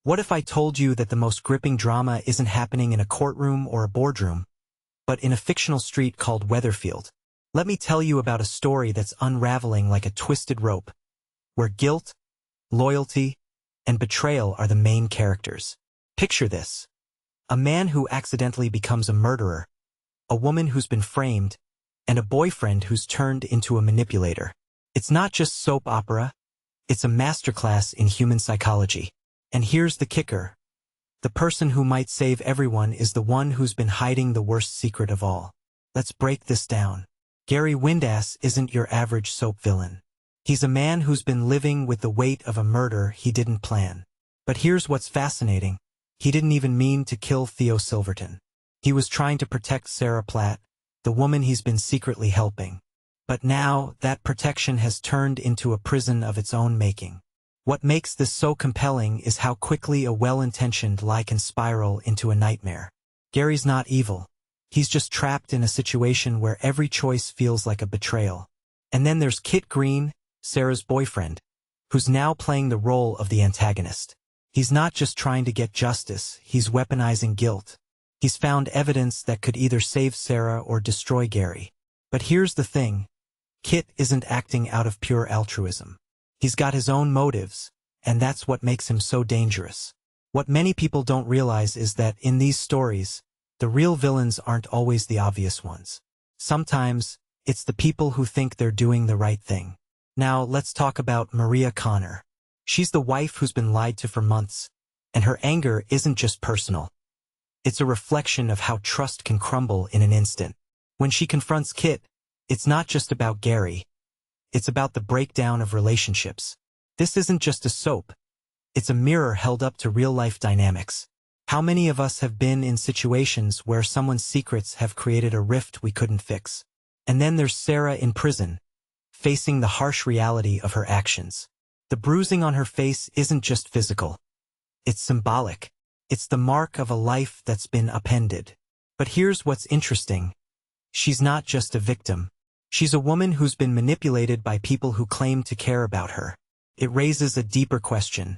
What if I told you that the most gripping drama isn't happening in a courtroom or a boardroom, but in a fictional street called Weatherfield? Let me tell you about a story that's unraveling like a twisted rope, where guilt, loyalty, and betrayal are the main characters. Picture this: a man who accidentally becomes a murderer, a woman who's been framed, and a boyfriend who's turned into a manipulator. It's not just soap opera, it's a masterclass in human psychology. And here's the kicker: the person who might save everyone is the one who's been hiding the worst secret of all. Let's break this down. Gary Windass isn't your average soap villain. He's a man who's been living with the weight of a murder he didn't plan. But here's what's fascinating: he didn't even mean to kill Theo Silverton. He was trying to protect Sarah Platt, the woman he's been secretly helping. But now, that protection has turned into a prison of its own making. What makes this so compelling is how quickly a well-intentioned lie can spiral into a nightmare. Gary's not evil. He's just trapped in a situation where every choice feels like a betrayal. And then there's Kit Green, Sarah's boyfriend, who's now playing the role of the antagonist. He's not just trying to get justice, he's weaponizing guilt. He's found evidence that could either save Sarah or destroy Gary. But here's the thing: Kit isn't acting out of pure altruism. He's got his own motives, and that's what makes him so dangerous. What many people don't realize is that in these stories, the real villains aren't always the obvious ones. Sometimes, it's the people who think they're doing the right thing. Now, let's talk about Maria Connor. She's the wife who's been lied to for months, and her anger isn't just personal. It's a reflection of how trust can crumble in an instant. When she confronts Kit, it's not just about Gary. It's about the breakdown of relationships. This isn't just a soap. It's a mirror held up to real-life dynamics. How many of us have been in situations where someone's secrets have created a rift we couldn't fix? And then there's Sarah in prison, facing the harsh reality of her actions. The bruising on her face isn't just physical. It's symbolic. It's the mark of a life that's been upended. But here's what's interesting: she's not just a victim. She's a woman who's been manipulated by people who claim to care about her. It raises a deeper question: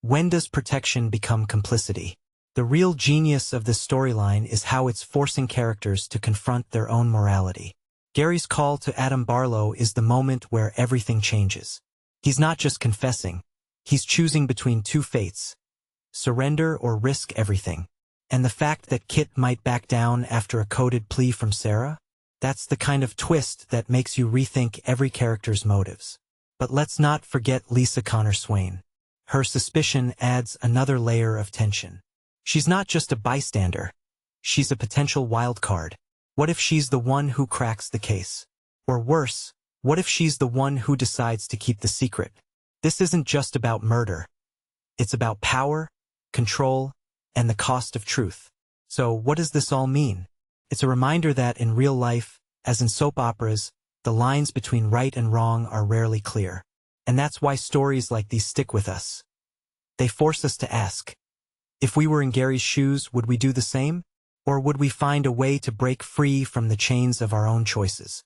when does protection become complicity? The real genius of this storyline is how it's forcing characters to confront their own morality. Gary's call to Adam Barlow is the moment where everything changes. He's not just confessing. He's choosing between two fates: surrender or risk everything. And the fact that Kit might back down after a coded plea from Sarah? That's the kind of twist that makes you rethink every character's motives. But let's not forget Lisa Connor-Swain. Her suspicion adds another layer of tension. She's not just a bystander. She's a potential wild card. What if she's the one who cracks the case? Or worse, what if she's the one who decides to keep the secret? This isn't just about murder. It's about power, control, and the cost of truth. So what does this all mean? It's a reminder that in real life, as in soap operas, the lines between right and wrong are rarely clear. And that's why stories like these stick with us. They force us to ask, if we were in Gary's shoes, would we do the same? Or would we find a way to break free from the chains of our own choices?